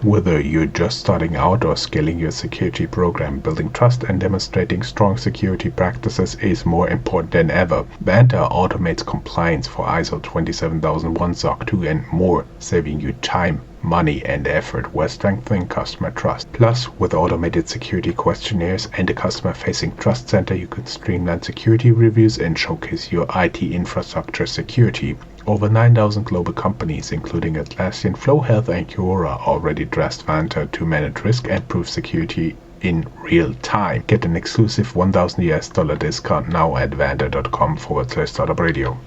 Whether you're just starting out or scaling your security program, building trust and demonstrating strong security practices is more important than ever. Banter automates compliance for ISO 27001, SOC 2 and more, saving you time, money and effort while strengthening customer trust. Plus, with automated security questionnaires and a customer-facing trust center, you can streamline security reviews and showcase your IT infrastructure security. Over 9,000 global companies, including Atlassian, Flow Health, and Quora, already trust Vanta to manage risk and prove security in real time. Get an exclusive $1,000 discount now at vanta.com/startupradio.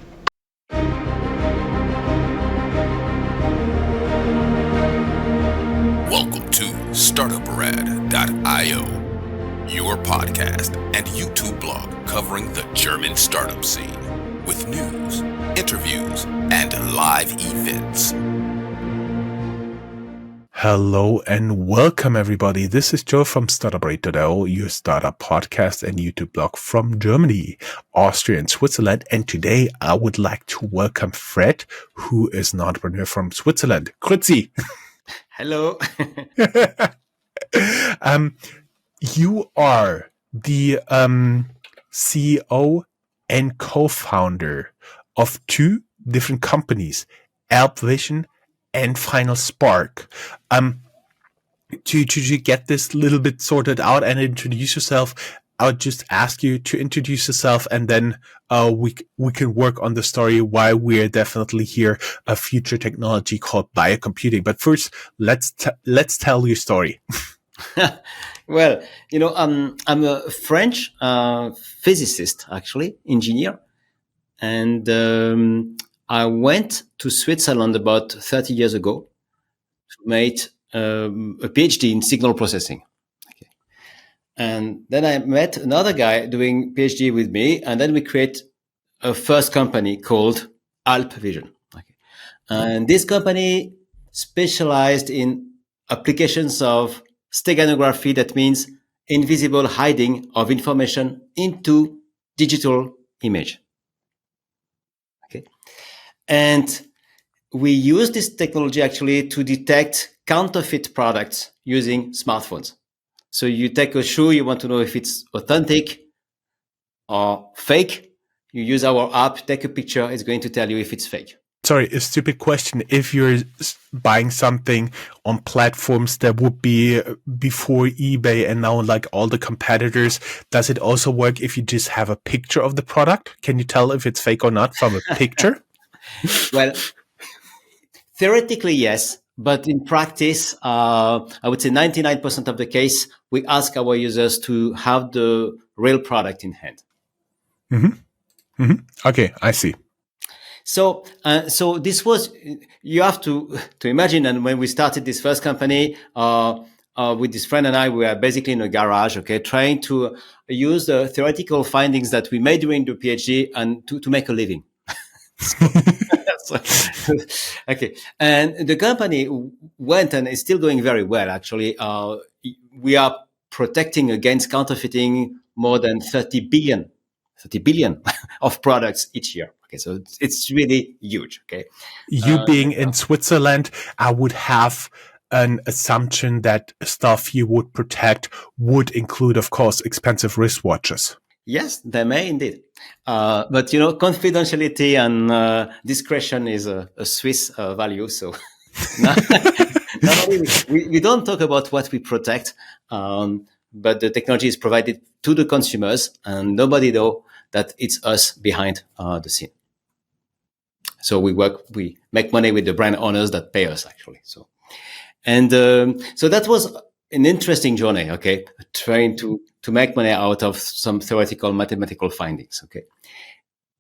Welcome to Startuprad.io, your podcast and YouTube blog covering the German startup scene with news, interviews, and live events. Hello and welcome everybody. This is Joe from Startuprad.io, your startup podcast and YouTube blog from Germany, Austria, and Switzerland. And today I would like to welcome Fred, who is an entrepreneur from Switzerland. Grüezi. Hello. You are the CEO and co-founder of two different companies, AlpVision and Final Spark. To get this little bit sorted out and introduce yourself, I would just ask you to introduce yourself, and then we can work on the story why we're definitely here, a future technology called biocomputing. But first, let's tell your story. Well, I'm a French physicist, actually, engineer. And I went to Switzerland about 30 years ago to make a PhD in signal processing. Okay. And then I met another guy doing PhD with me, and then we create a first company called AlpVision. Okay. And this company specialized in applications of steganography, that means invisible hiding of information into digital image. Okay. And we use this technology actually to detect counterfeit products using smartphones. So you take a shoe, you want to know if it's authentic or fake. You use our app, take a picture, it's going to tell you if it's fake. Sorry, a stupid question. If you're buying something on platforms that would be before eBay and now like all the competitors, does it also work if you just have a picture of the product? Can you tell if it's fake or not from a picture? Well, theoretically, yes. But in practice, I would say 99% of the case, we ask our users to have the real product in hand. Mm-hmm. Mm-hmm. Okay, I see. So this was, you have to imagine. And when we started this first company, with this friend and I, we were basically in a garage, okay, trying to use the theoretical findings that we made during the PhD and to make a living. Okay. And the company went and is still going very well, actually. We are protecting against counterfeiting more than 30 billion of products each year. Okay, so it's really huge. Okay, you being in Switzerland, I would have an assumption that stuff you would protect would include, of course, expensive wristwatches. Yes, they may indeed. But confidentiality and discretion is a Swiss value. So normally we don't talk about what we protect, but the technology is provided to the consumers, and nobody knows that it's us behind the scene. So we make money with the brand owners that pay us, actually. So that was an interesting journey. Okay, trying to make money out of some theoretical mathematical findings. Okay,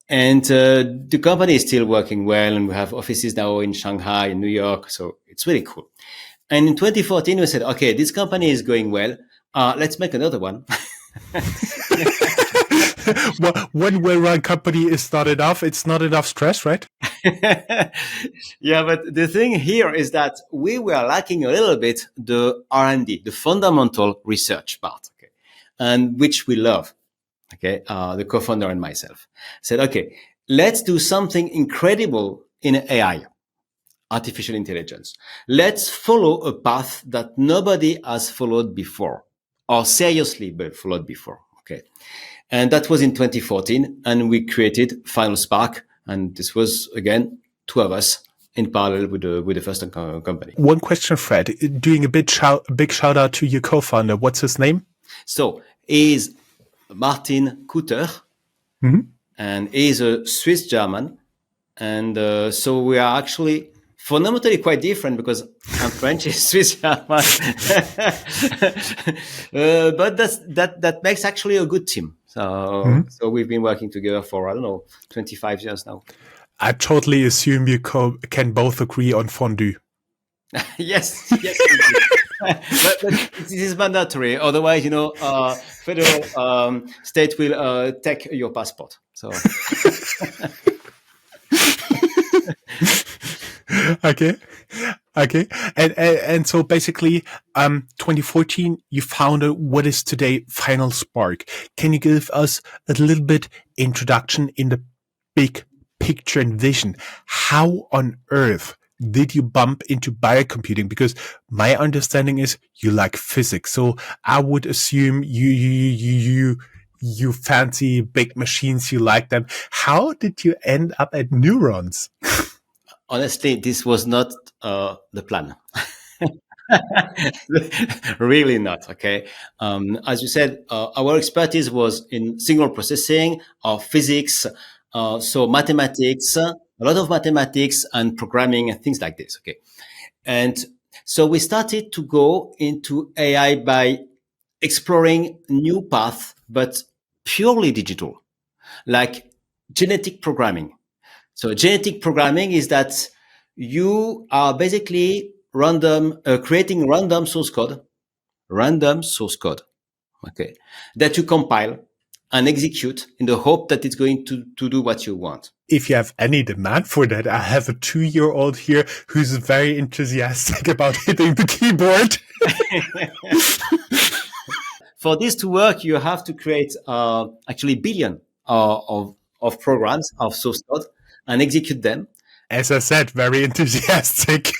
and the company is still working well, and we have offices now in Shanghai, in New York. So it's really cool. And in 2014, we said, okay, this company is going well. Let's make another one. Well, one well-run company is started off. It's not enough stress, right? Yeah, but the thing here is that we were lacking a little bit the R&D, the fundamental research part, okay, and which we love. Okay, the co-founder and myself said, okay, let's do something incredible in AI. artificial intelligence. Let's follow a path that nobody has followed before, or seriously followed before. Okay. And that was in 2014. And we created Final Spark. And this was, again, two of us in parallel with the first company. One question, Fred, doing a big shout out to your co-founder. What's his name? So he's Martin Kutter, and he's a Swiss German. And so we are actually fundamentally quite different because I'm French, he's Swiss German. But that makes actually a good team. So we've been working together for, I don't know, 25 years now. I totally assume you can both agree on fondue. yes. but this is mandatory. Otherwise, federal state will take your passport. So. Okay. And so basically, 2014, you founded what is today Final Spark. Can you give us a little bit introduction in the big picture and vision? How on earth did you bump into biocomputing? Because my understanding is you like physics. So I would assume you fancy big machines, you like them. How did you end up at neurons? Honestly, this was not the plan. Really not. Okay. As you said, our expertise was in signal processing or physics. So mathematics, a lot of mathematics and programming and things like this. Okay. And so we started to go into AI by exploring new paths, but purely digital, like genetic programming. So genetic programming is that you are basically creating random source code, okay, that you compile and execute in the hope that it's going to do what you want. If you have any demand for that, I have a 2-year-old here who's very enthusiastic about hitting the keyboard. For this to work, you have to create actually billion of programs of source code and execute them. As I said, very enthusiastic.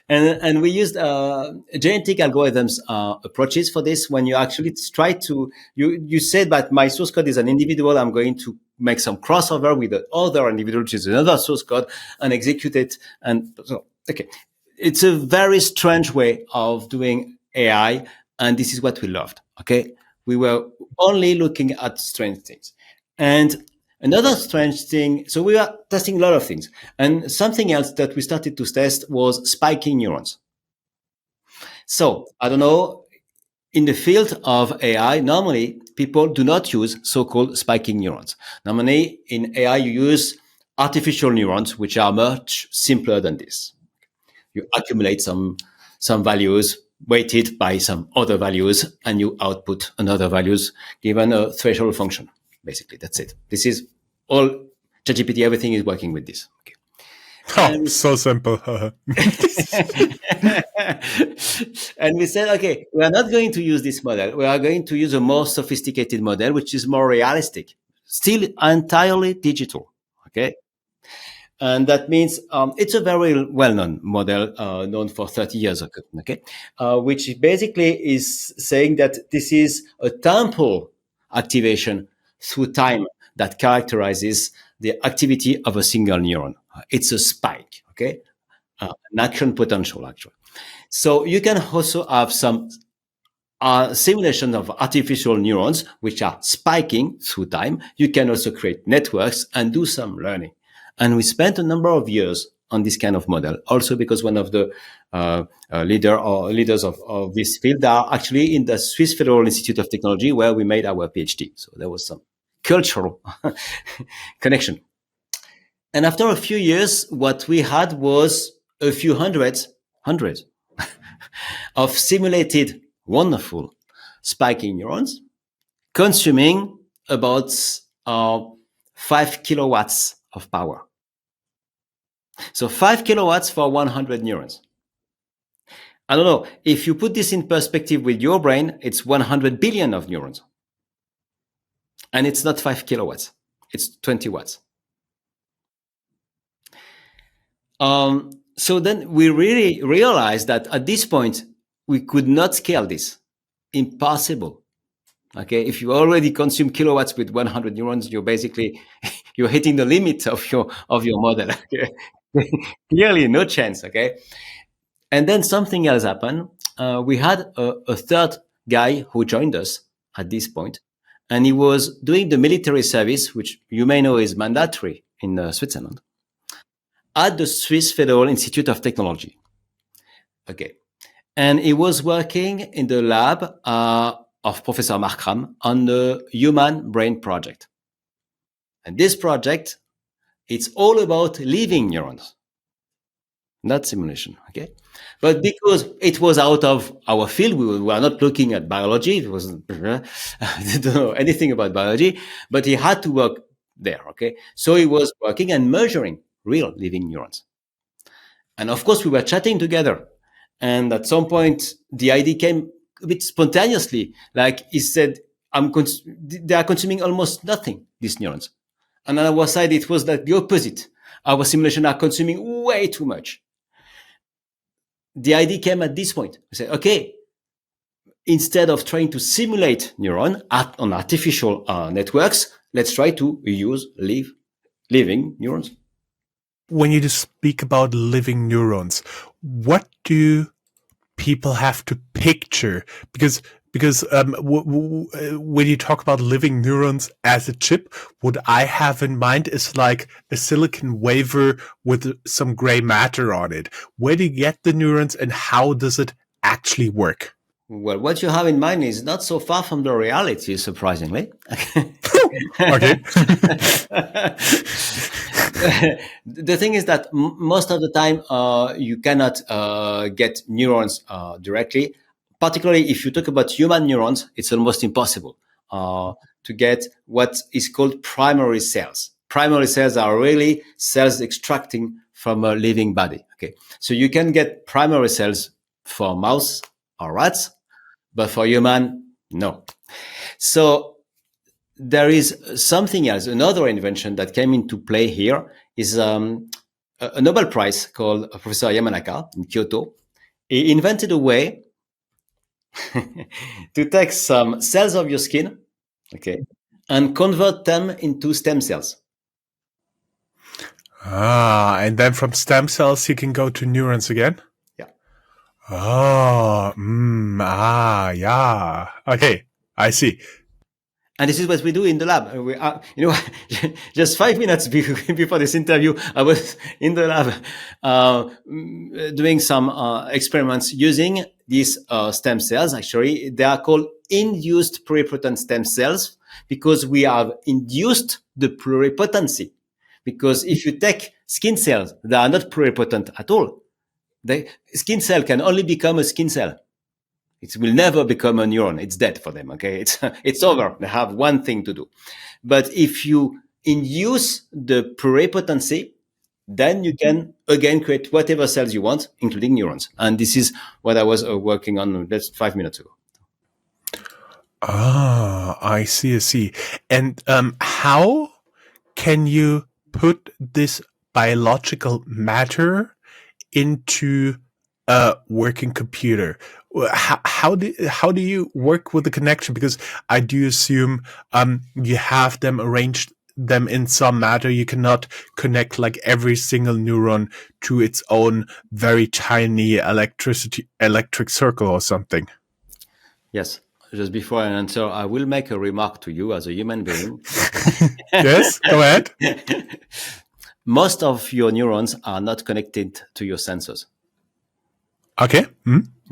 And we used genetic algorithms approaches for this. When you actually try to, you said that my source code is an individual, I'm going to make some crossover with the other individual, which is another source code, and execute it. And so, okay, it's a very strange way of doing AI, and this is what we loved. Okay, we were only looking at strange things. And another strange thing, so we were testing a lot of things. And something else that we started to test was spiking neurons. So, I don't know, in the field of AI, normally people do not use so-called spiking neurons. Normally in AI, you use artificial neurons, which are much simpler than this. You accumulate some values weighted by some other values, and you output another values given a threshold function. Basically, that's it. This is all ChatGPT. Everything is working with this. Okay. So simple. And we said, okay, we are not going to use this model. We are going to use a more sophisticated model, which is more realistic, still entirely digital. Okay. And that means it's a very well-known model, known for 30 years ago, okay, which basically is saying that this is a temporal activation through time that characterizes the activity of a single neuron. It's a spike, okay, an action potential, actually. So you can also have some simulation of artificial neurons, which are spiking through time. You can also create networks and do some learning. And we spent a number of years on this kind of model, also because one of the leaders of this field are actually in the Swiss Federal Institute of Technology, where we made our PhD. So there was some cultural connection. And after a few years, what we had was a few hundreds of simulated wonderful spiking neurons consuming about 5 kilowatts of power. So 5 kilowatts for 100 neurons. I don't know, if you put this in perspective with your brain, it's 100 billion of neurons. And it's not 5 kilowatts, it's 20 watts. So then we really realized that at this point, we could not scale this. Impossible. Okay, if you already consume kilowatts with 100 neurons, you're basically you're hitting the limit of your model. Okay? Clearly, no chance. Okay, and then something else happened. We had a third guy who joined us at this point, and he was doing the military service, which you may know is mandatory in Switzerland, at the Swiss Federal Institute of Technology. Okay, and he was working in the lab of Professor Markram on the Human Brain Project. And this project, it's all about living neurons, not simulation. Okay, but because it was out of our field, we were not looking at biology. It wasn't I didn't know anything about biology, but he had to work there. Okay, so he was working and measuring real living neurons. And of course, we were chatting together. And at some point, the idea came a bit spontaneously. Like he said, they are consuming almost nothing, these neurons. And on our side, it was like the opposite. Our simulations are consuming way too much. The idea came at this point. We said, okay, instead of trying to simulate neuron on artificial networks, let's try to use living neurons. When you speak about living neurons, what do people have to picture? Because when you talk about living neurons as a chip, what I have in mind is like a silicon wafer with some gray matter on it. Where do you get the neurons and how does it actually work? Well, what you have in mind is not so far from the reality, surprisingly. Okay. The thing is that most of the time you cannot get neurons directly. Particularly if you talk about human neurons, it's almost impossible to get what is called primary cells. Primary cells are really cells extracting from a living body. Okay, so you can get primary cells for mouse or rats, but for human, no. So there is something else. Another invention that came into play here is a Nobel Prize called Professor Yamanaka in Kyoto. He invented a way to take some cells of your skin, okay, and convert them into stem cells. And then from stem cells, you can go to neurons again? Yeah. Yeah. Okay, I see. And this is what we do in the lab. We are, just 5 minutes before this interview, I was in the lab doing some experiments using these stem cells. Actually, they are called induced pluripotent stem cells because we have induced the pluripotency. Because if you take skin cells that are not pluripotent at all, the skin cell can only become a skin cell. It will never become a neuron. It's dead for them. Okay, it's over. They have one thing to do. But if you induce the pluripotency, then you can again create whatever cells you want, including neurons. And this is what I was working on just 5 minutes ago. I see. And how can you put this biological matter into a working computer? How do you work with the connection? Because I do assume you have them arranged them in some matter. You cannot connect like every single neuron to its own very tiny electric circle or something. Yes. Just before I answer, I will make a remark to you as a human being. Yes, go ahead. Most of your neurons are not connected to your sensors. Okay.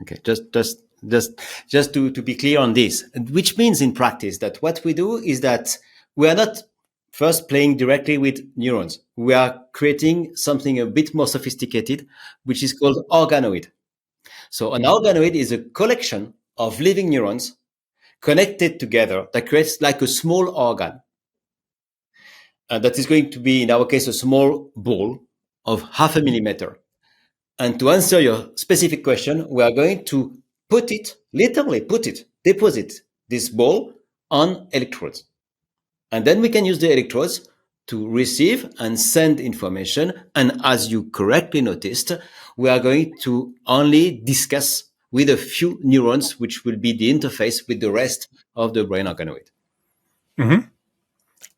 Okay. Just to be clear on this, which means in practice that what we do is that we are not first playing directly with neurons. We are creating something a bit more sophisticated, which is called organoid. So an organoid is a collection of living neurons connected together that creates like a small organ. That is going to be, in our case, a small ball of 0.5 millimeter. And to answer your specific question, we are going to deposit this ball on electrodes. And then we can use the electrodes to receive and send information. And as you correctly noticed, we are going to only discuss with a few neurons, which will be the interface with the rest of the brain organoid. Mm-hmm.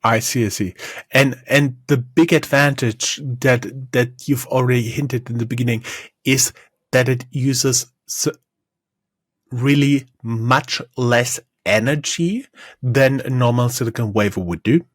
I see, I see. And the big advantage that you've already hinted in the beginning is that it uses really much less energy than a normal silicon wafer would do.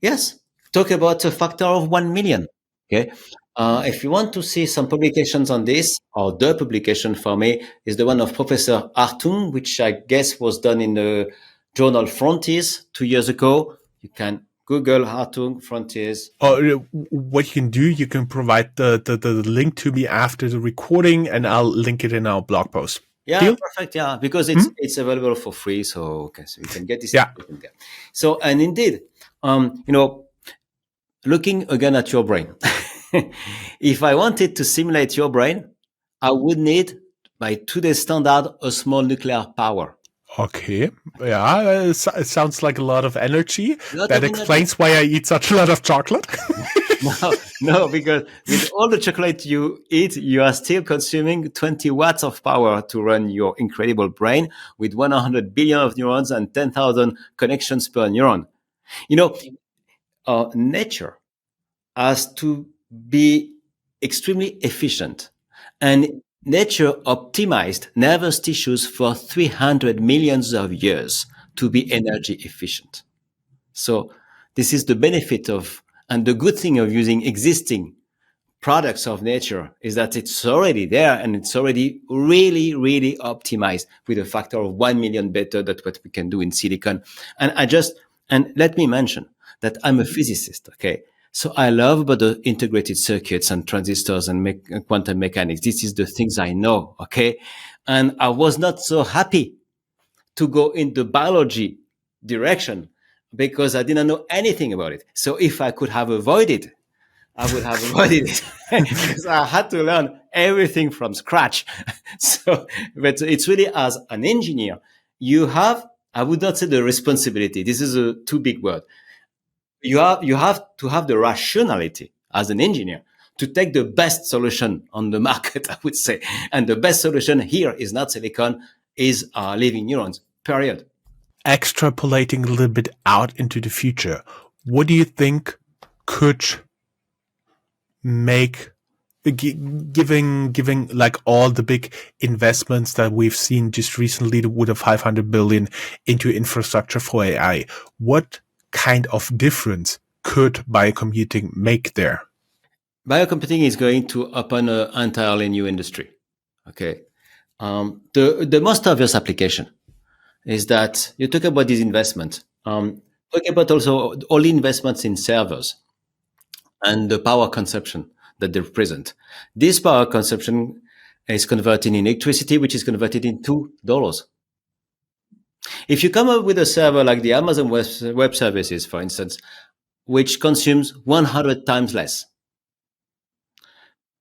Yes, talk about a factor of 1 million. Okay. If you want to see some publications on this, or the publication for me is the one of Professor Hartung, which I guess was done in the journal Frontiers 2 years ago. You can Google Hartung Frontiers. Or what you can do, you can provide the link to me after the recording, and I'll link it in our blog post. Yeah, Deal? perfect. Yeah, because it's available for free, so okay, so you can get this Yeah. information there. So, and indeed, looking again at your brain, if I wanted to simulate your brain, I would need, by today's standard, a small nuclear power. Okay. Yeah, it sounds like a lot of energy. That Energy. explains why I eat such a lot of chocolate. No, because with all the chocolate you eat, you are still consuming 20 watts of power to run your incredible brain with 100 billion of neurons and 10,000 connections per neuron. Nature has to be extremely efficient, and nature optimized nervous tissues for 300 millions of years to be energy efficient. So this is the benefit of, and the good thing of using existing products of nature is that it's already there and it's already really, really optimized with a factor of 1 million better than what we can do in silicon. And let me mention that I'm a physicist. Okay. So I love about the integrated circuits and transistors and quantum mechanics. This is the things I know. Okay. And I was not so happy to go in the biology direction because I didn't know anything about it. So if I could have avoided, I would have avoided it because I had to learn everything from scratch. So, but it's really, as an engineer, you have, I would not say the responsibility. This is a too big word. You have to have the rationality as an engineer to take the best solution on the market, I would say. And the best solution here is not silicon, is living neurons, period. Extrapolating a little bit out into the future, what do you think could make, giving like all the big investments that we've seen just recently, the wood of 500 billion into infrastructure for AI, what kind of difference could biocomputing make there? Biocomputing is going to open an entirely new industry. Okay. The most obvious application is that you talk about these investments. Talk about also all the investments in servers and the power consumption that they represent. This power consumption is converted in electricity, which is converted into dollars. If you come up with a server like the Amazon Web Services, for instance, which consumes 100 times less,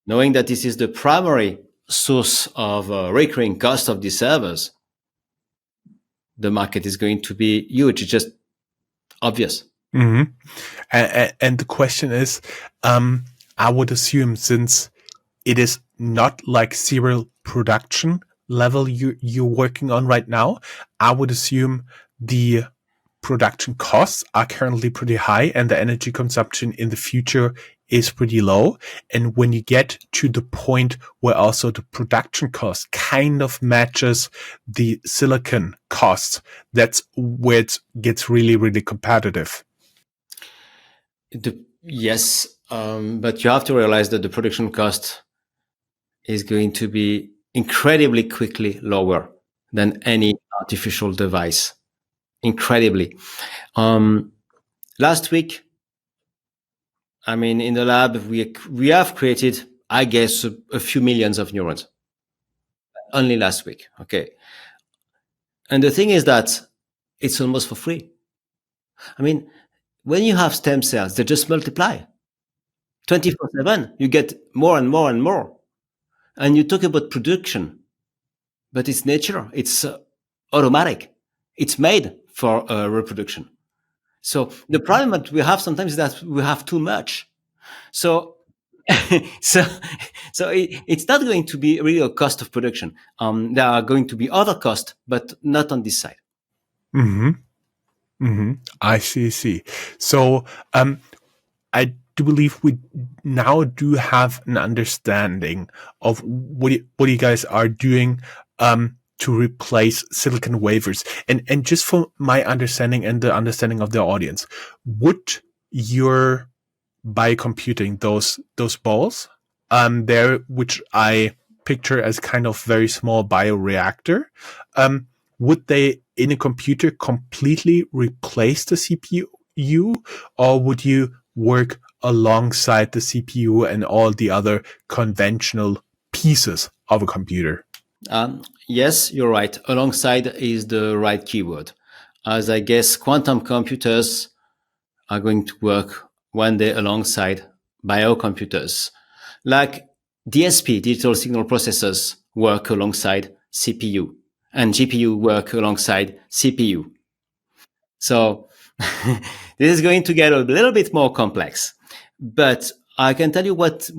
knowing that this is the primary source of recurring cost of these servers, the market is going to be huge. It's just obvious. Mm-hmm. And the question is, I would assume, since it is not like serial production level you're working on right now, I would assume the production costs are currently pretty high and the energy consumption in the future is pretty low. And when you get to the point where also the production cost kind of matches the silicon costs, that's where it gets really, really competitive. Yes, but you have to realize that the production cost is going to be incredibly quickly lower than any artificial device. Incredibly. Last week, I mean, in the lab, we have created, I guess, a few millions of neurons. Only last week. Okay. And the thing is that it's almost for free. I mean, when you have stem cells, they just multiply 24/7. You get more and more and more. And you talk about production, but it's nature. It's automatic. It's made for reproduction. So the problem that we have sometimes is that we have too much. So so it's not going to be really a cost of production. There are going to be other costs, but not on this side. Mm-hmm. Mm-hmm. I see. So, I do believe we now do have an understanding of what you guys are doing to replace silicon wafers. And just for my understanding and the understanding of the audience, would your biocomputing those balls there, which I picture as kind of very small bioreactor, um, would they in a computer completely replace the CPU, or would you work alongside the CPU and all the other conventional pieces of a computer? Yes, you're right. Alongside is the right keyword, as I guess quantum computers are going to work one day alongside biocomputers. Like DSP, digital signal processors, work alongside CPU, and GPU work alongside CPU. So this is going to get a little bit more complex. But I can tell you what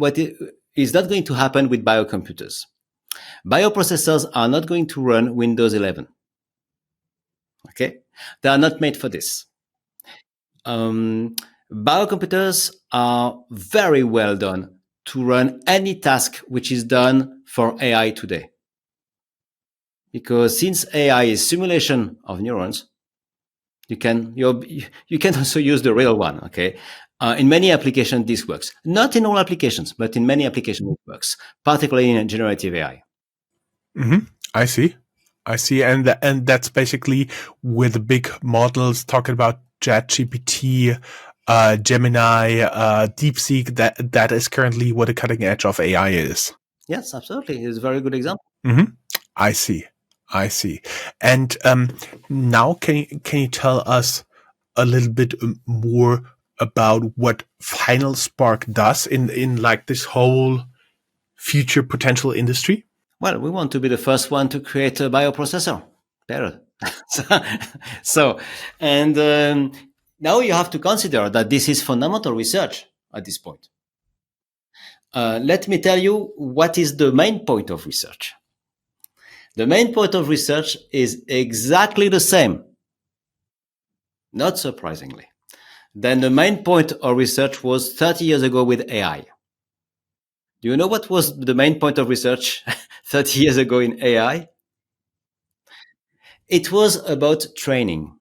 is not going to happen with biocomputers. Bioprocessors are not going to run Windows 11. Okay? They are not made for this. Biocomputers are very well done to run any task which is done for AI today. Because since AI is simulation of neurons, you can also use the real one. Okay, in many applications this works. Not in all applications, but in many applications it works, particularly in generative AI. Mm-hmm. I see, and that's basically with the big models talking about ChatGPT, Gemini, DeepSeek. That is currently what the cutting edge of AI is. Yes, absolutely. It's a very good example. Mm-hmm. I see. And now, can you tell us a little bit more about what Final Spark does in like this whole future potential industry? Well, we want to be the first one to create a bioprocessor. Better. so, and now you have to consider that this is fundamental research at this point. Let me tell you what is the main point of research. The main point of research is exactly the same, not surprisingly. Then the main point of research was 30 years ago with AI. Do you know what was the main point of research 30 years ago in AI? It was about training.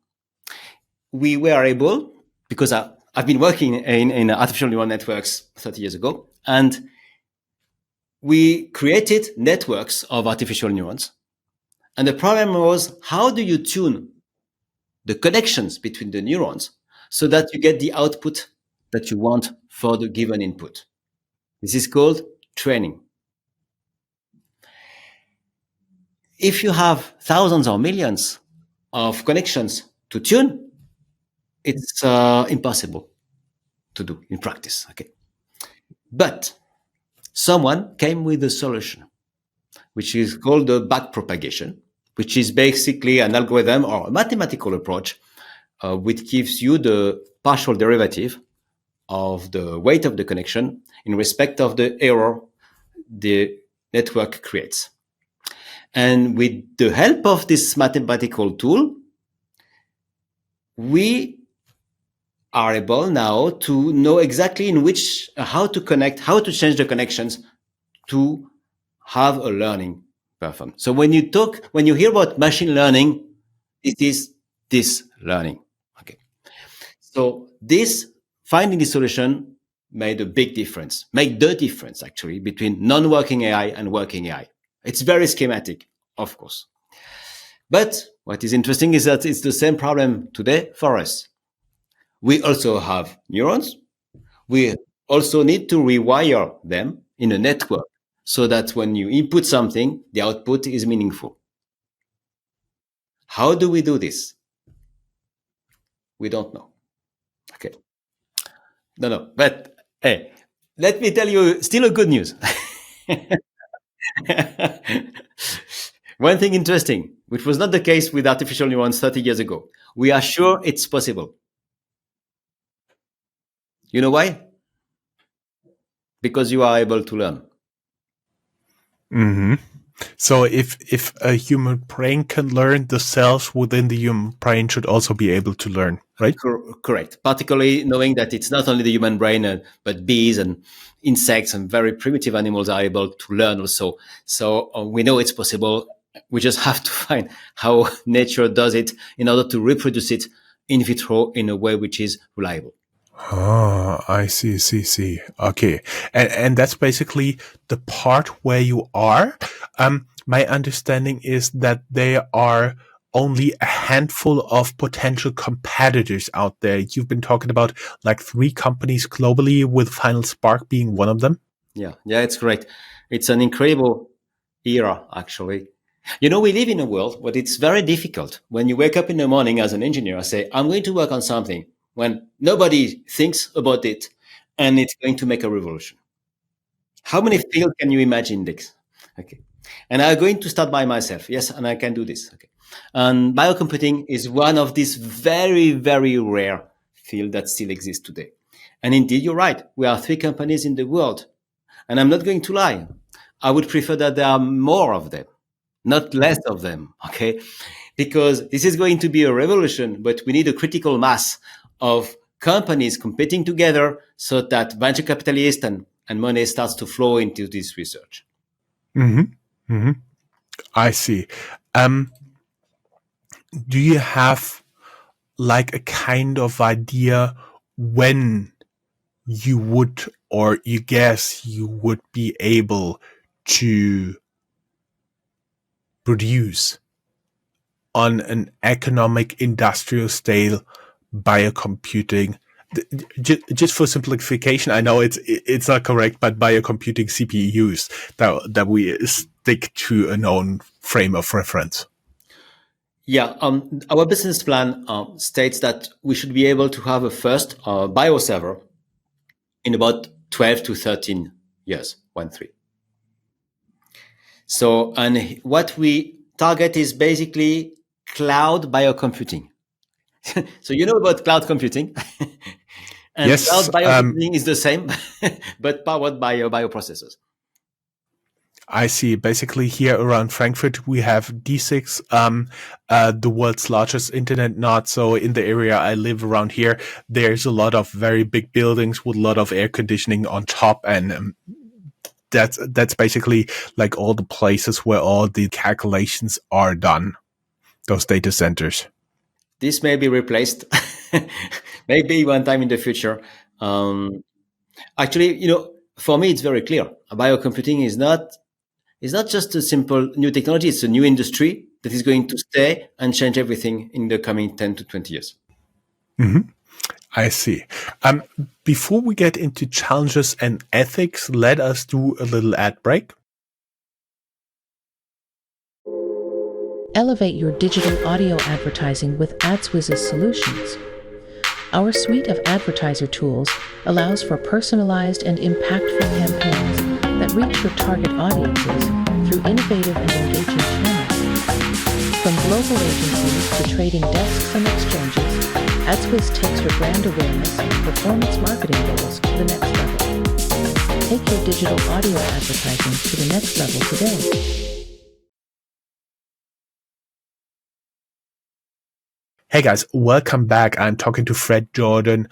We were able, because I've been working in artificial neural networks 30 years ago, and we created networks of artificial neurons. And the problem was, how do you tune the connections between the neurons so that you get the output that you want for the given input? This is called training. If you have thousands or millions of connections to tune, it's impossible to do in practice. Okay, but someone came with a solution, which is called the backpropagation, which is basically an algorithm or a mathematical approach which gives you the partial derivative of the weight of the connection in respect of the error the network creates. And with the help of this mathematical tool, we are able now to know exactly in which, how to connect, how to change the connections to have a learning performance. So when you hear about machine learning, it is this learning. Okay. So this finding the solution made a big difference, make the difference actually between non-working AI and working AI. It's very schematic, of course. But what is interesting is that it's the same problem today for us. We also have neurons. We also need to rewire them in a network so that when you input something, the output is meaningful. How do we do this? We don't know. Okay. No. But hey, let me tell you still a good news. One thing interesting, which was not the case with artificial neurons 30 years ago. We are sure it's possible. You know why? Because you are able to learn. Hmm. So if a human brain can learn, the cells within the human brain should also be able to learn, right? Correct. Particularly knowing that it's not only the human brain, but bees and insects and very primitive animals are able to learn also. So we know it's possible. We just have to find how nature does it in order to reproduce it in vitro in a way which is reliable. Oh, I see. Okay. And that's basically the part where you are. My understanding is that there are only a handful of potential competitors out there. You've been talking about like 3 companies globally, with Final Spark being one of them. Yeah, it's correct. It's an incredible era, actually. You know, we live in a world where it's very difficult when you wake up in the morning as an engineer and say, I'm going to work on something when nobody thinks about it and it's going to make a revolution. How many fields can you imagine this? Okay. And I'm going to start by myself. Yes, and I can do this. Okay. And biocomputing is one of these very, very rare fields that still exist today. And indeed, you're right. We are 3 companies in the world. And I'm not going to lie. I would prefer that there are more of them, not less of them. Okay. Because this is going to be a revolution, but we need a critical mass of companies competing together so that venture capitalists and money starts to flow into this research. Hmm. Hmm. I see. Um, do you have like a kind of idea when you would, or you guess you would be able to produce on an economic industrial scale biocomputing? Just for simplification, I know it's not correct, but biocomputing CPUs that we stick to a known frame of reference. Yeah, our business plan states that we should be able to have a first bio server in about 12 to 13 years, 1 3. So, and what we target is basically cloud biocomputing. So, you know about cloud computing, and Yes, cloud biocomputing is the same, but powered by bioprocessors. I see. Basically, here around Frankfurt, we have D6, the world's largest internet node. So in the area I live around here, there's a lot of very big buildings with a lot of air conditioning on top. And that's basically like all the places where all the calculations are done, those data centers. This may be replaced, maybe one time in the future. Um, Actually, for me, it's very clear. Biocomputing is not just a simple new technology. It's a new industry that is going to stay and change everything in the coming 10 to 20 years. Hmm. I see. Before we get into challenges and ethics, let us do a little ad break. Elevate your digital audio advertising with AdsWiz's solutions. Our suite of advertiser tools allows for personalized and impactful campaigns that reach your target audiences through innovative and engaging channels. From global agencies to trading desks and exchanges, AdsWiz takes your brand awareness and performance marketing goals to the next level. Take your digital audio advertising to the next level today. Hey guys, welcome back. I'm talking to Fred Jordan,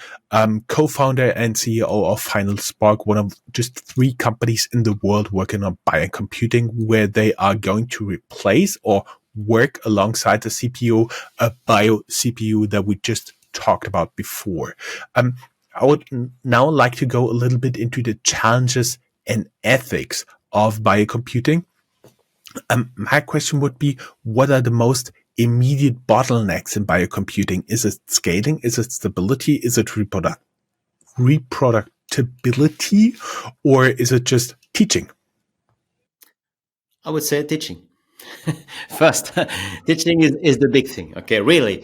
co-founder and CEO of Final Spark, one of just 3 companies in the world working on biocomputing, where they are going to replace or work alongside the CPU, a bio CPU that we just talked about before. I would now like to go a little bit into the challenges and ethics of biocomputing. My question would be, what are the most immediate bottlenecks in biocomputing? Is it scaling? Is it stability? Is it reproducibility? Or is it just teaching? I would say teaching. First, teaching is the big thing. Okay, really.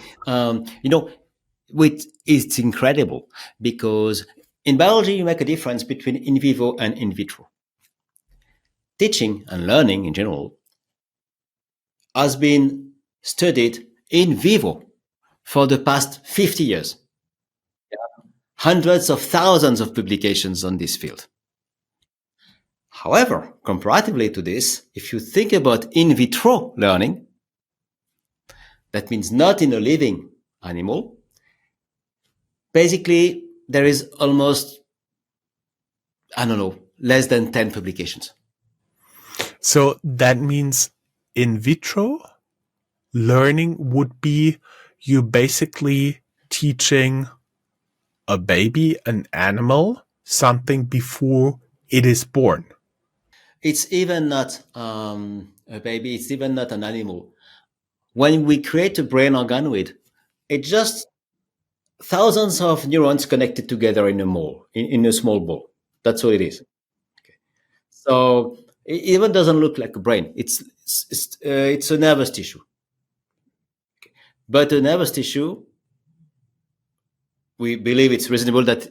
It's incredible because in biology, you make a difference between in vivo and in vitro. Teaching and learning in general has been studied in vivo for the past 50 years. hundreds of thousands of publications on this field. However, comparatively to this, if you think about in vitro learning, that means not in a living animal, basically there is almost, I don't know, less than 10 publications. So that means in vitro learning would be you basically teaching a baby, an animal, something before it is born. It's even not a baby, it's even not an animal. When we create a brain organoid, it's just thousands of neurons connected together in a mole, in a small ball. That's what it is. Okay. So it even doesn't look like a brain. It's a nervous tissue. Okay. But a nervous tissue, we believe it's reasonable that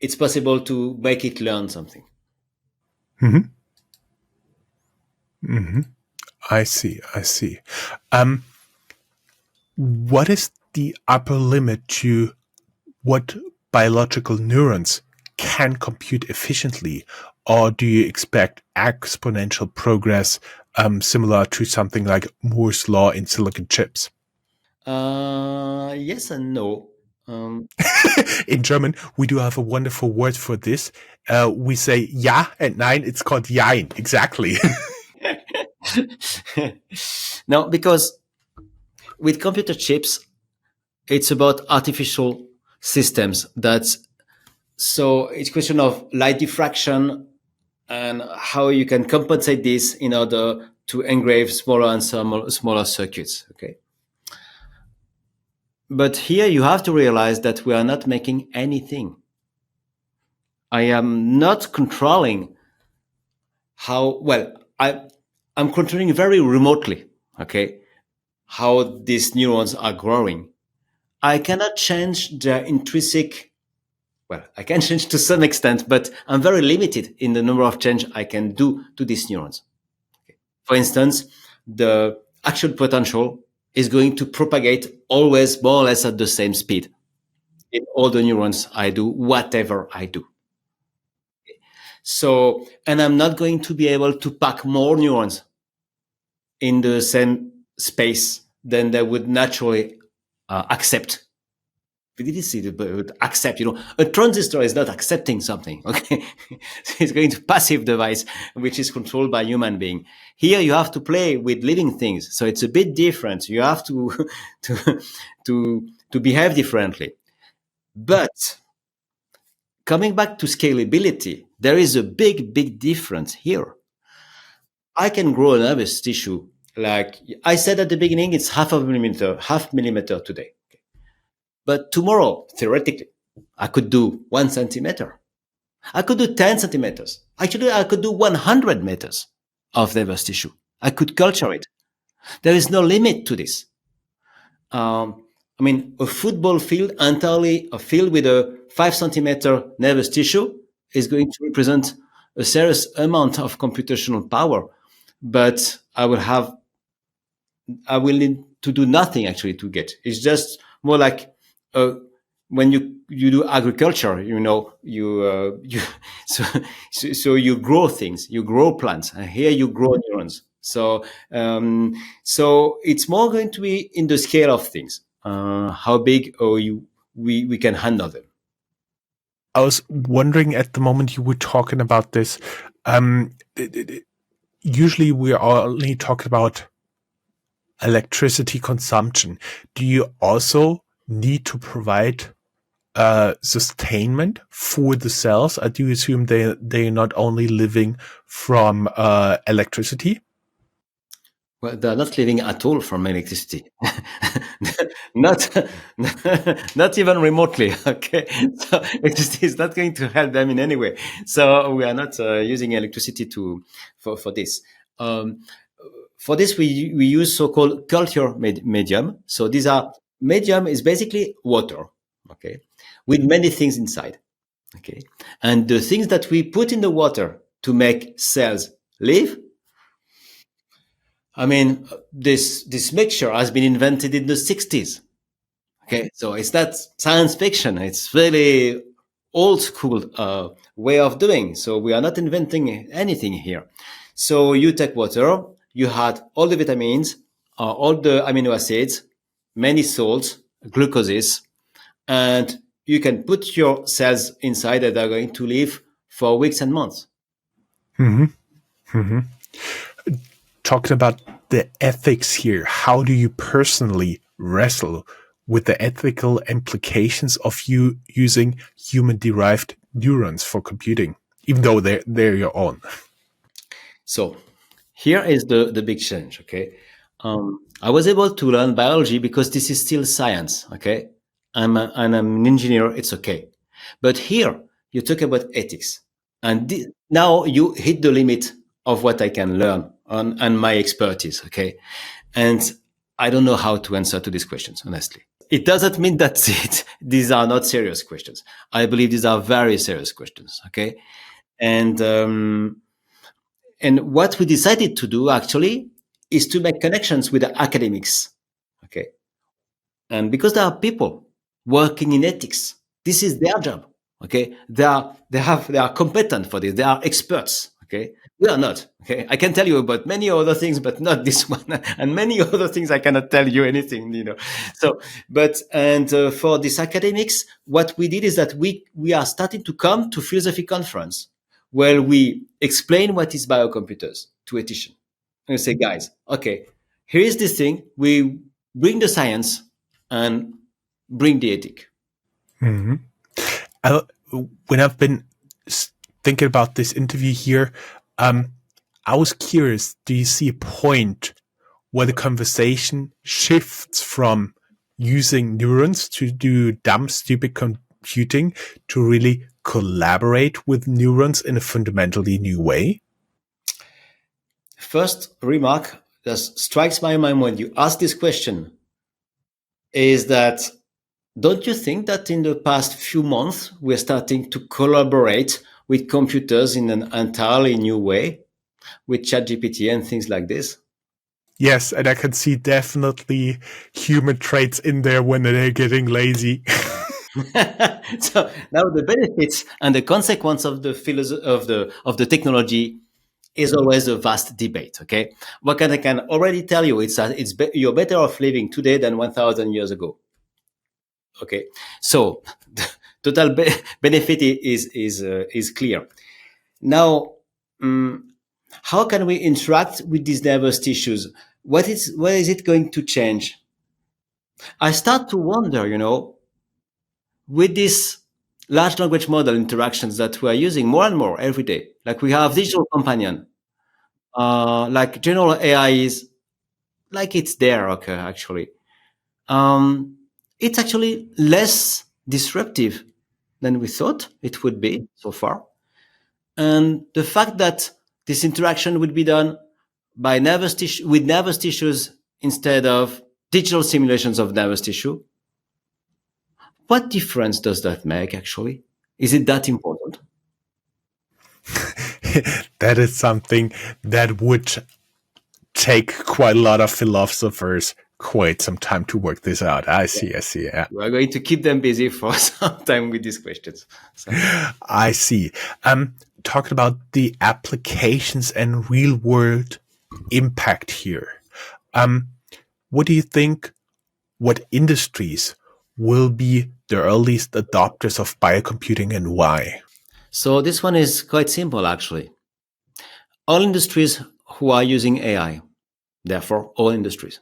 it's possible to make it learn something. Mm-hmm. Mm-hmm. I see. What is the upper limit to what biological neurons can compute efficiently? Or do you expect exponential progress similar to something like Moore's law in silicon chips? Yes and no. In German, we do have a wonderful word for this. We say ja and nein. It's called jein. Exactly. No, because with computer chips, it's about artificial systems. So it's a question of light diffraction and how you can compensate this in order to engrave smaller and smaller circuits. Okay. But here you have to realize that we are not making anything. I am not controlling I'm controlling very remotely, okay, how these neurons are growing. I cannot change their intrinsic, I can change to some extent, but I'm very limited in the number of change I can do to these neurons. Okay. For instance, the actual potential is going to propagate always more or less at the same speed in all the neurons I do, whatever I do. So, and I'm not going to be able to pack more neurons in the same space than they would naturally accept. Accept, a transistor is not accepting something, okay? It's going to passive device, which is controlled by human being. Here you have to play with living things. So it's a bit different. You have to, to behave differently. But coming back to scalability, there is a big difference here. I can grow a nervous tissue. Like I said at the beginning, it's half millimeter today. But tomorrow, theoretically, I could do 1 centimeter. I could do 10 centimeters. Actually, I could do 100 meters of nervous tissue. I could culture it. There is no limit to this. A football field entirely filled with a 5 centimeter nervous tissue is going to represent a serious amount of computational power. But I will need to do nothing actually to get. It's just more like when you do agriculture, so you grow things, you grow plants, and here you grow neurons. So it's more going to be in the scale of things, how big we can handle them. I was wondering at the moment you were talking about this. Usually we are only talking about electricity consumption. Do you also need to provide sustainment for the cells? I do assume they're not only living from electricity. Well, they're not living at all from electricity, not even remotely. Okay, so electricity is not going to help them in any way. So we are not using electricity for this. For this, we use so-called culture medium. So these are medium is basically water, okay, with many things inside, okay, and the things that we put in the water to make cells live. This mixture has been invented in the 60s. Okay, so it's not science fiction. It's really old school way of doing. So we are not inventing anything here. So you take water, you add all the vitamins, all the amino acids, many salts, glucoses, and you can put your cells inside that are going to live for weeks and months. Talking about the ethics here, how do you personally wrestle with the ethical implications of you using human-derived neurons for computing, even though they're your own? So here is the big change. Okay. I was able to learn biology because this is still science. Okay. I'm an engineer. It's okay. But here you talk about ethics, and now you hit the limit of what I can learn on my expertise. Okay. And I don't know how to answer to these questions, honestly. It doesn't mean that these are not serious questions. I believe these are very serious questions. Okay. And, and what we decided to do actually is to make connections with the academics. Okay. And because there are people working in ethics, this is their job. Okay. They are competent for this. They are experts. Okay. We are not. Okay. I can tell you about many other things, but not this one. And many other things I cannot tell you anything, So, for these academics, what we did is that we are starting to come to philosophy conference where we explain what is biocomputers to eticians. And we say, guys, okay, here is this thing. We bring the science and bring the ethic. When I've been thinking about this interview here, I was curious, do you see a point where the conversation shifts from using neurons to do dumb, stupid computing to really collaborate with neurons in a fundamentally new way? First remark that strikes my mind when you ask this question is that don't you think that in the past few months we're starting to collaborate with computers in an entirely new way with ChatGPT and things like this? Yes, and I can see definitely human traits in there when they're getting lazy. So now the benefits and the consequence of the of the technology is always a vast debate. Okay, what I can already tell you is that you're better off living today than 1,000 years ago. Okay, so the total benefit is clear. Now, how can we interact with these nervous tissues? What is it going to change? I start to wonder, with this large language model interactions that we are using more and more every day, like we have digital companion, like general AI is like it's there, okay, actually. It's actually less disruptive than we thought it would be so far. And the fact that this interaction would be done by with nervous tissues instead of digital simulations of nervous tissue, what difference does that make actually? Is it that important? That is something that would take quite a lot of philosophers quite some time to work this out. I see. Yeah. We're going to keep them busy for some time with these questions. So. I see. Talking about the applications and real world impact here. What do you think? What industries will be the earliest adopters of biocomputing and why? So this one is quite simple, actually. All industries who are using AI, therefore all industries.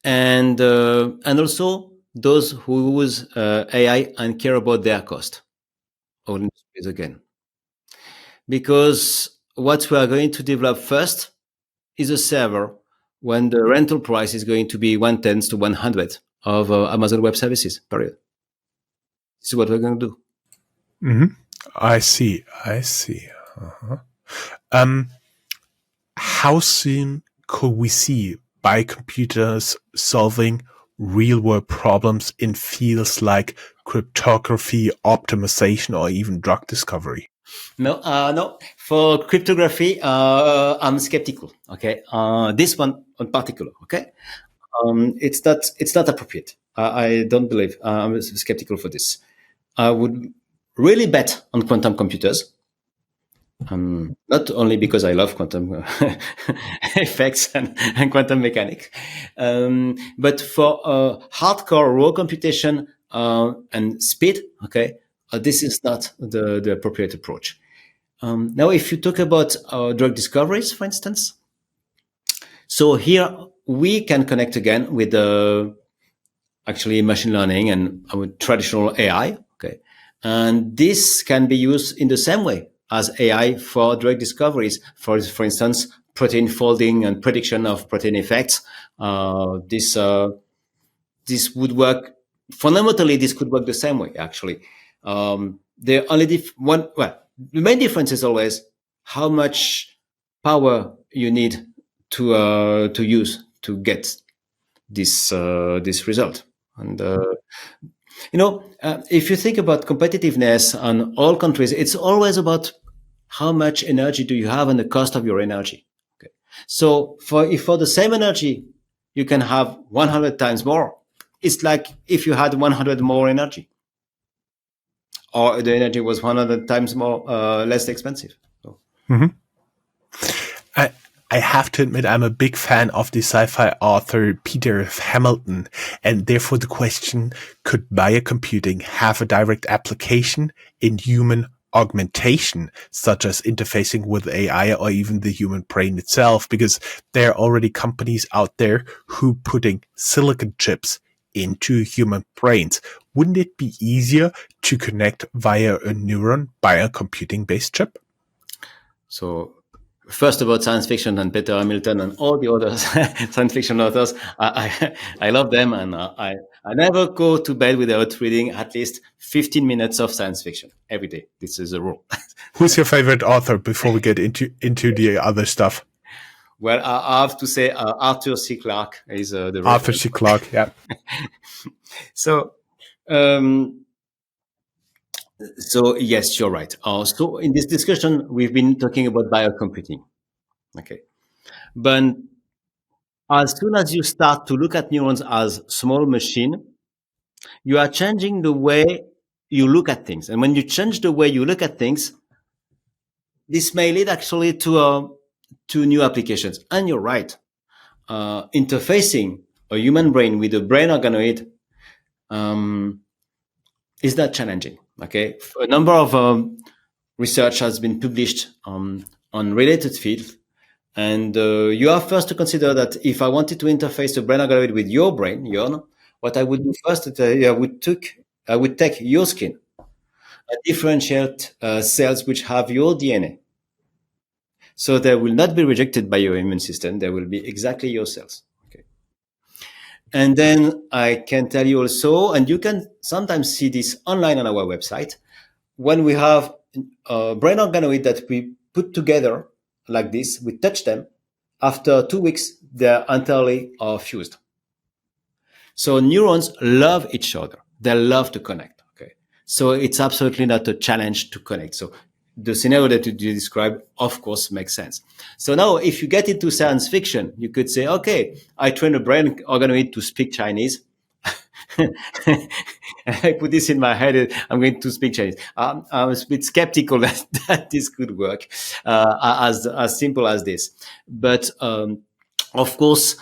And also those who use AI and care about their cost, all industries again. Because what we are going to develop first is a server when the rental price is going to be 1/10 to 100 of Amazon Web Services, period. This is what we're going to do. Mm-hmm. I see. Uh-huh. How soon could we see biocomputers solving real-world problems in fields like cryptography, optimization, or even drug discovery? No. For cryptography, I'm skeptical. Okay, this one in particular. Okay, it's not appropriate. I don't believe. I'm skeptical for this. I would really bet on quantum computers. Not only because I love quantum effects and quantum mechanics, but for hardcore raw computation and speed, okay, this is not the appropriate approach. Now, if you talk about drug discoveries, for instance, so here we can connect again with actually machine learning and our traditional AI. Okay, and this can be used in the same way as AI for drug discoveries. For instance, protein folding and prediction of protein effects. This would work fundamentally. This could work the same way. Actually, the only the main difference is always how much power you need to use to get this result. And if you think about competitiveness on all countries, it's always about how much energy do you have and the cost of your energy. Okay. So for the same energy, you can have 100 times more. It's like if you had 100 more energy, or the energy was 100 times more less expensive. So. Mm-hmm. I have to admit, I'm a big fan of the sci-fi author Peter Hamilton, and therefore the question, could biocomputing have a direct application in human augmentation, such as interfacing with AI or even the human brain itself? Because there are already companies out there who putting silicon chips into human brains. Wouldn't it be easier to connect via a neuron biocomputing-based chip? So first, about science fiction and Peter Hamilton and all the other science fiction authors, I love them, and I never go to bed without reading at least 15 minutes of science fiction every day. This is a rule. Who's your favorite author before we get into the other stuff? Well, I have to say Arthur C. Clarke is the Arthur C. Clarke, yeah. So yes, you're right. So in this discussion, we've been talking about biocomputing. Okay. But as soon as you start to look at neurons as small machine, you are changing the way you look at things. And when you change the way you look at things, this may lead actually to new applications. And you're right. Interfacing a human brain with a brain organoid is not challenging. Okay. A number of research has been published on related fields. And you have first to consider that if I wanted to interface a brain organoid with your brain, Jon, what I would do first is I would take your skin and differentiate cells which have your DNA. So they will not be rejected by your immune system. They will be exactly your cells. Okay. And then I can tell you also, and you can sometimes see this online on our website, when we have a brain organoid that we put together like this, we touch them. After 2 weeks, they're entirely fused. So neurons love each other. They love to connect. Okay. So it's absolutely not a challenge to connect. So the scenario that you described, of course, makes sense. So now if you get into science fiction, you could say, okay, I train a brain organoid to speak Chinese. I put this in my head. I'm going to speak Chinese. I'm a bit skeptical that this could work as simple as this. But of course,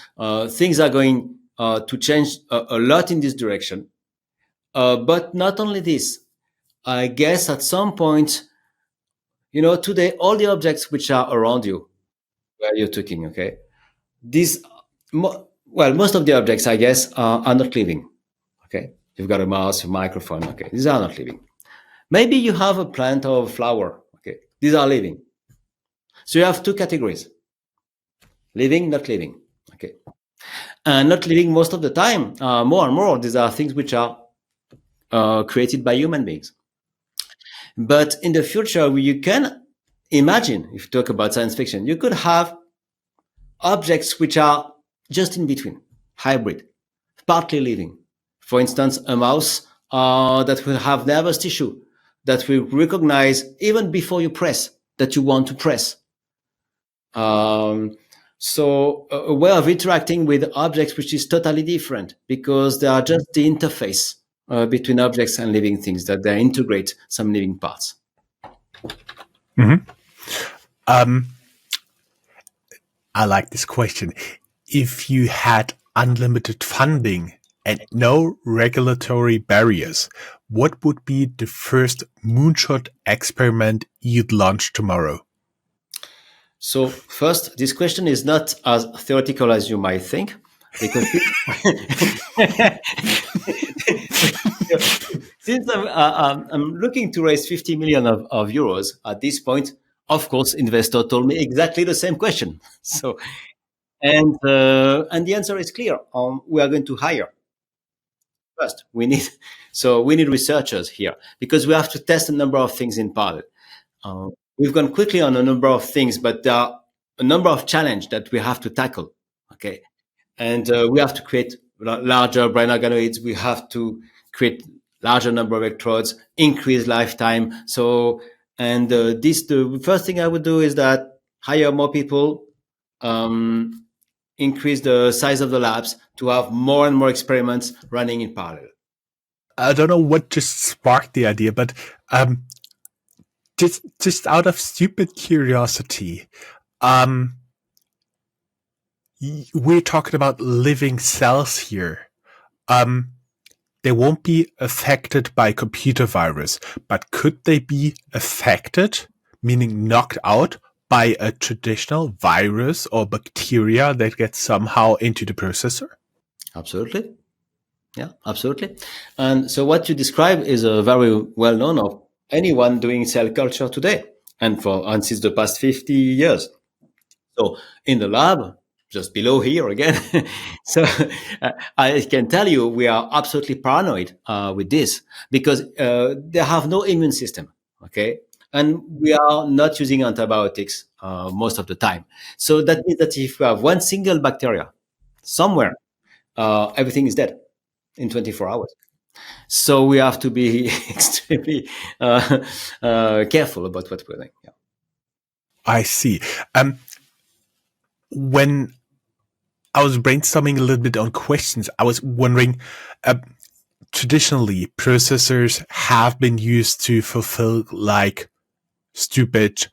things are going to change a lot in this direction. But not only this, I guess at some point, today, all the objects which are around you, where you're talking, okay, most of the objects, I guess, are not living. Okay, you've got a mouse, a microphone. Okay, these are not living. Maybe you have a plant or a flower. Okay, these are living. So you have two categories: living, not living. Okay, and not living most of the time. More and more, these are things which are created by human beings. But in the future, you can imagine, if you talk about science fiction, you could have objects which are just in between, hybrid, partly living. For instance, a mouse that will have nervous tissue that will recognize even before you press that you want to press. So a way of interacting with objects which is totally different because they are just the interface between objects and living things, that they integrate some living parts. Um, I like this question. If you had unlimited funding and no regulatory barriers, what would be the first moonshot experiment you'd launch tomorrow? So first, this question is not as theoretical as you might think, because since I'm looking to raise 50 million of euros at this point, of course, investor told me exactly the same question. So, and the answer is clear. We are going to hire. First, we need researchers here, because we have to test a number of things in parallel. We've gone quickly on a number of things, but there are a number of challenges that we have to tackle. Okay, and we have to create larger brain organoids. We have to create larger number of electrodes, increase lifetime. So, and the first thing I would do is that hire more people, increase the size of the labs to have more and more experiments running in parallel. I don't know what just sparked the idea, but just out of stupid curiosity, we're talking about living cells here. They won't be affected by computer virus, but could they be affected, meaning knocked out, by a traditional virus or bacteria that gets somehow into the processor? Absolutely. Yeah, absolutely. And so what you describe is very well known of anyone doing cell culture today, and since the past 50 years. So in the lab, just below here again. So I can tell you, we are absolutely paranoid with this, because they have no immune system. Okay. And we are not using antibiotics most of the time. So that means that if we have one single bacteria somewhere, everything is dead in 24 hours. So we have to be extremely careful about what we're doing. Yeah. I see. When I was brainstorming a little bit on questions, I was wondering, traditionally, processors have been used to fulfill like stupid,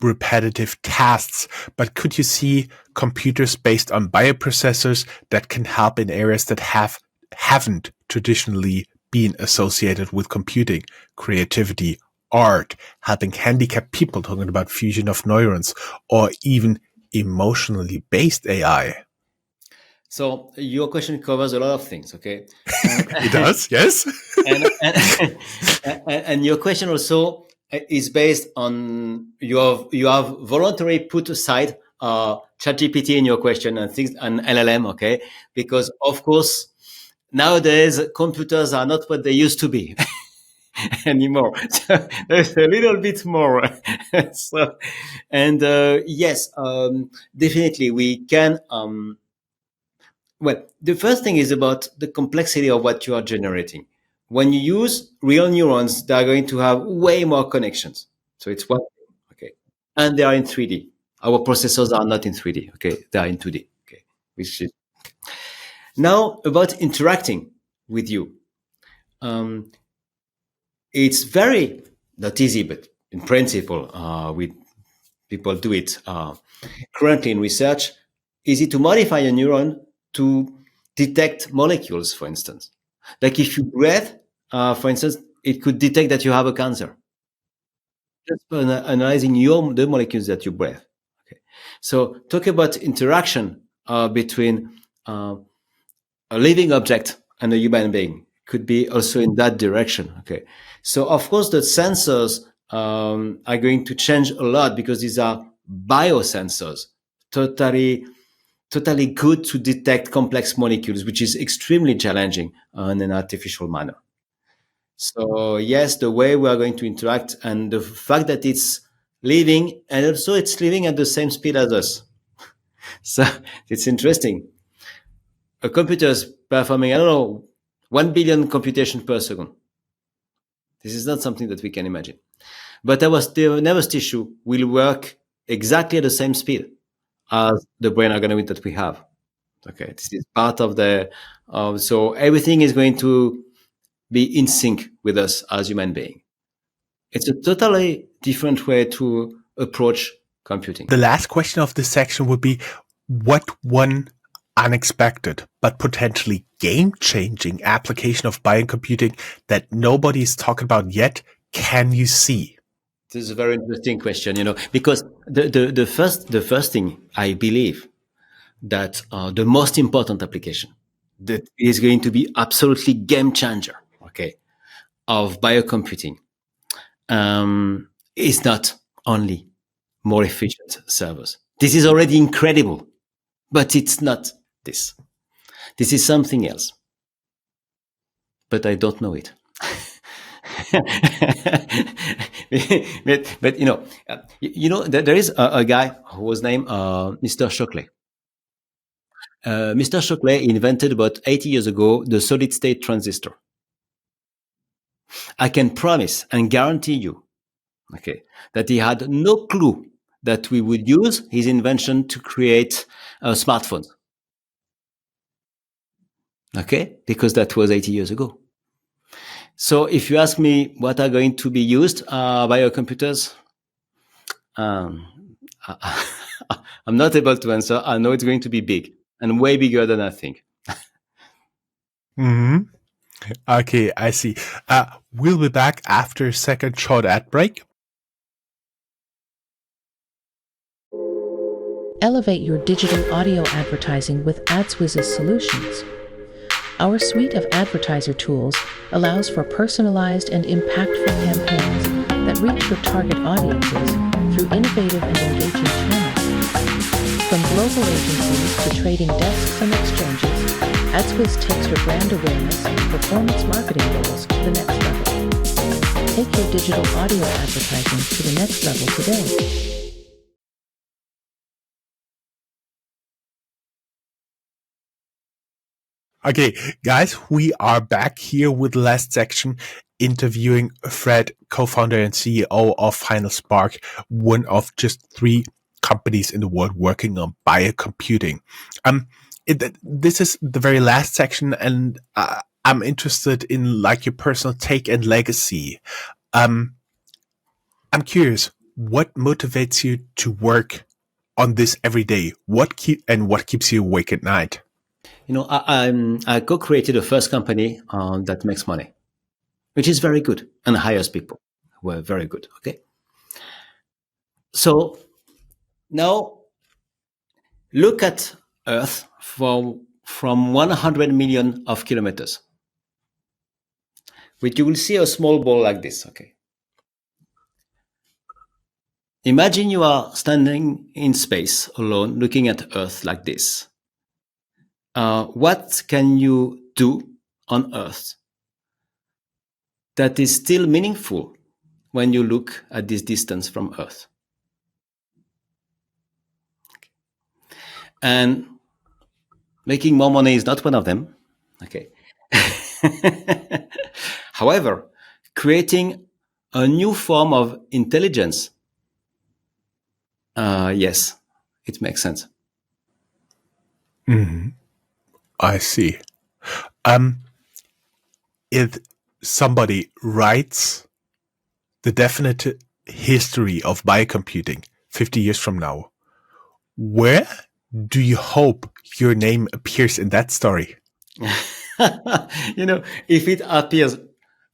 repetitive tasks, but could you see computers based on bioprocessors that can help in areas that haven't traditionally been associated with computing, creativity, art, helping handicapped people, talking about fusion of neurons, or even emotionally based AI? So your question covers a lot of things, okay? It does, yes. And your question also is based on you have voluntarily put aside ChatGPT in your question and things and LLM, okay? Because of course nowadays computers are not what they used to be anymore. So there's a little bit more. So, and yes, definitely we can. Well, the first thing is about the complexity of what you are generating. When you use real neurons, they are going to have way more connections. So it's one thing, okay? And they are in 3D. Our processors are not in 3D, okay? They are in 2D, okay? Which is now about interacting with you. It's very not easy, but in principle, we people do it currently in research. Easy to modify a neuron to detect molecules, for instance. Like if you breathe, for instance, it could detect that you have a cancer. Just by analyzing the molecules that you breathe. Okay. So talk about interaction between a living object and a human being could be also in that direction. Okay. So of course the sensors are going to change a lot, because these are biosensors, totally good to detect complex molecules, which is extremely challenging in an artificial manner. So yes, the way we are going to interact and the fact that it's living, and also it's living at the same speed as us. So it's interesting. A computer is performing, I don't know, 1 billion computation per second. This is not something that we can imagine. But the nervous tissue will work exactly at the same speed as the brain organoid that we have. Okay, this is part of the. So everything is going to be in sync with us as human beings. It's a totally different way to approach computing. The last question of this section would be, what one unexpected but potentially game-changing application of biocomputing that nobody is talking about yet can you see? This is a very interesting question, because the first thing I believe that the most important application that is going to be absolutely game changer, okay, of biocomputing is not only more efficient servers. This is already incredible, but it's not this. This is something else, but I don't know it. but there is a guy who was named Mr. Shockley. Mr. Shockley invented about 80 years ago the solid state transistor. I can promise and guarantee you, okay, that he had no clue that we would use his invention to create smartphones. Okay, because that was 80 years ago. So if you ask me what are going to be used by our computers, I'm not able to answer. I know it's going to be big and way bigger than I think. Okay, I see. We'll be back after a second short ad break. Elevate your digital audio advertising with AdsWiz's solutions. Our suite of advertiser tools allows for personalized and impactful campaigns that reach your target audiences through innovative and engaging channels. From global agencies to trading desks and exchanges, AdsWiz takes your brand awareness and performance marketing goals to the next level. Take your digital audio advertising to the next level today. Okay, guys, we are back here with the last section interviewing Fred, co-founder and CEO of Final Spark, one of just 3 companies in the world working on biocomputing. This is the very last section, and I'm interested in like your personal take and legacy. I'm curious, what motivates you to work on this every day? What keeps you awake at night? I co-created the first company that makes money, which is very good and hires people who are very good. Okay. So now look at Earth from 100 million of kilometers, which you will see a small ball like this. Okay. Imagine you are standing in space alone, looking at Earth like this. What can you do on Earth that is still meaningful when you look at this distance from Earth? And making more money is not one of them. Okay. However, creating a new form of intelligence, yes, it makes sense. I see. If somebody writes the definite history of biocomputing 50 years from now, where do you hope your name appears in that story? If it appears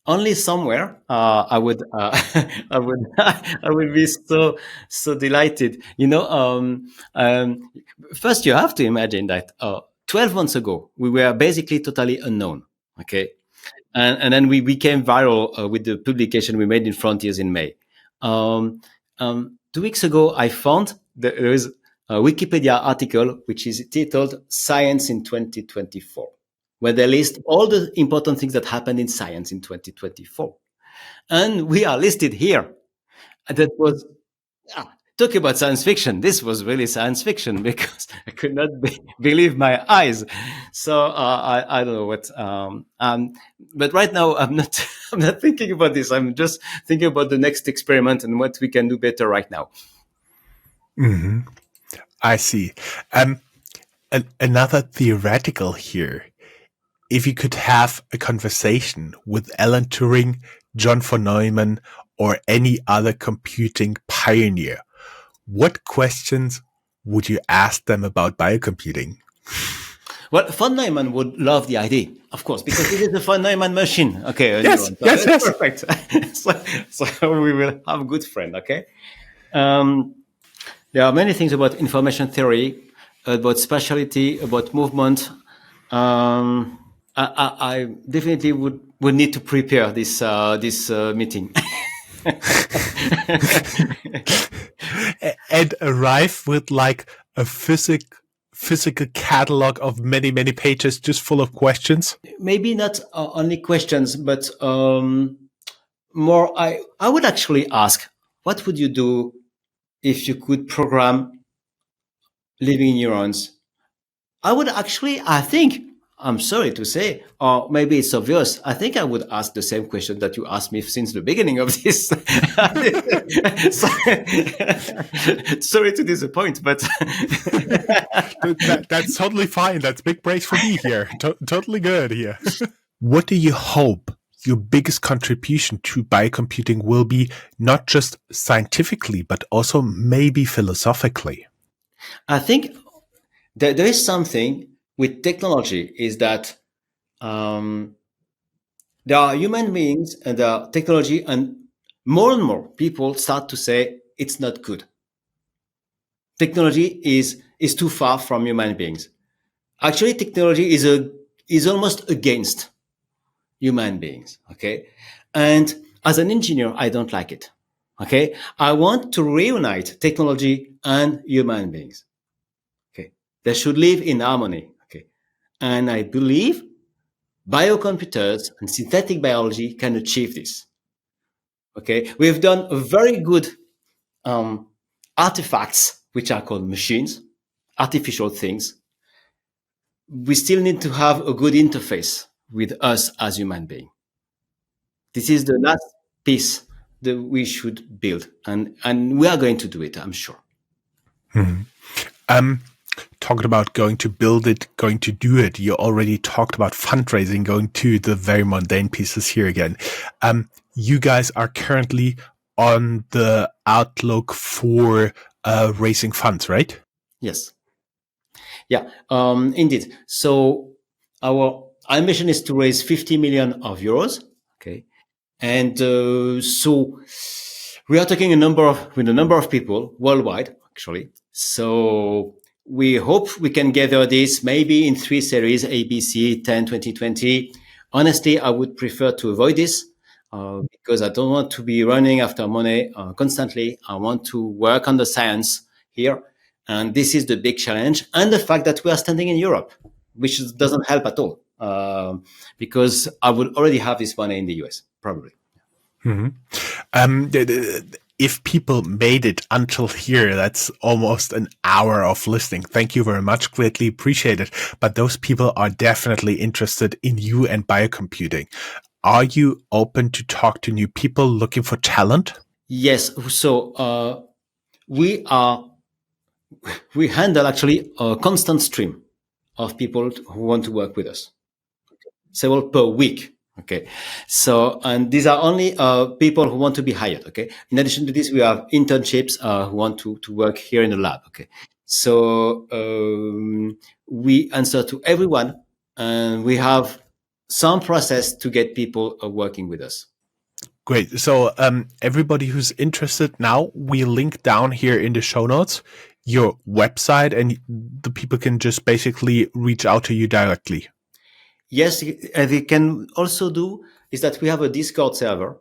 only somewhere, I would, I would be so delighted. First you have to imagine that 12 months ago we were basically totally unknown. Okay, and then we became viral with the publication we made in Frontiers in May. 2 weeks ago, I found that there is a Wikipedia article which is titled "Science in 2024." where they list all the important things that happened in science in 2024. And we are listed here. That was, talk about science fiction. This was really science fiction because I could not believe my eyes. So I don't know what, but right now I'm not thinking about this. I'm just thinking about the next experiment and what we can do better right now. I see. Another theoretical here. if you could have a conversation with Alan Turing, John von Neumann, or any other computing pioneer, what questions would you ask them about biocomputing? Well, von Neumann would love the idea, of course, because it is a von Neumann machine. Okay, Yes, yes, yes. Perfect. so we will have a good friend. Okay. There are many things about information theory, about spatiality, about movement. I definitely would need to prepare this meeting. And arrive with like a physical catalog of many, many pages just full of questions? Maybe not only questions, but more. I would actually ask, what would you do if you could program living neurons? I think, I'm sorry to say, or maybe it's obvious, I think I would ask the same question that you asked me since the beginning of this. Sorry to disappoint, but That's totally fine. That's big praise for me here. Totally good here. What do you hope your biggest contribution to biocomputing will be, not just scientifically, but also maybe philosophically? I think there is something with technology is that there are human beings and there are technology, and more people start to say it's not good. Technology is too far from human beings. Actually, technology is almost against human beings. Okay, and as an engineer, I don't like it. Okay, I want to reunite technology and human beings. Okay, they should live in harmony. Okay, and I believe biocomputers and synthetic biology can achieve this. Okay, we've done a very good artifacts, which are called machines, artificial things. We still need to have a good interface with us as human beings. This is the last piece that we should build, and we are going to do it, I'm sure. Talking about going to build it, going to do it, you already talked about fundraising, going to the very mundane pieces here again. You guys are currently on the outlook for raising funds, right? Yes. Yeah, indeed. So our ambition is to raise 50 million of euros. Okay. And so we are talking with a number of people worldwide, actually. So we hope we can gather this maybe in 3 series, A, B, C, 10, 20, 20. Honestly, I would prefer to avoid this because I don't want to be running after money constantly. I want to work on the science here. And this is the big challenge. And the fact that we are standing in Europe, which doesn't help at all, because I would already have this money in the US, probably. If people made it until here, that's almost an hour of listening. Thank you very much. Greatly appreciate it. But those people are definitely interested in you and biocomputing. Are you open to talk to new people looking for talent? Yes. So we handle actually a constant stream of people who want to work with us, several per week. Okay. So, and these are only people who want to be hired. Okay. In addition to this, we have internships who want to work here in the lab. Okay. So we answer to everyone, and we have some process to get people working with us. Great. So everybody who's interested now, we link down here in the show notes your website, and the people can just basically reach out to you directly. Yes, and they can also do is that we have a Discord server.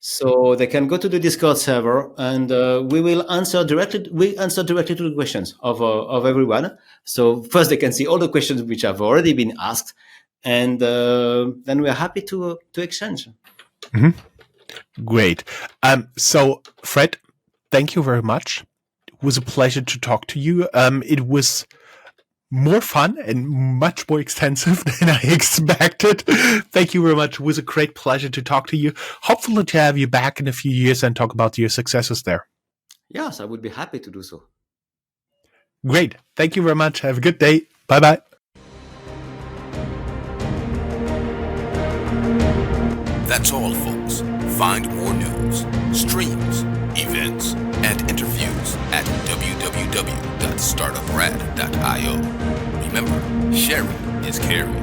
So they can go to the Discord server, and we will answer directly. We answer directly to the questions of everyone. So first, they can see all the questions which have already been asked, and then we are happy to exchange. Mm-hmm. Great. So Fred, thank you very much. It was a pleasure to talk to you. It was more fun and much more extensive than I expected. Thank you very much. It was a great pleasure to talk to you. Hopefully to have you back in a few years and talk about your successes there. Yes, I would be happy to do so. Great. Thank you very much. Have a good day. Bye-bye. That's all, folks. Find more news, streams, events, and interviews at www.startuprad.io. Remember, sharing is caring.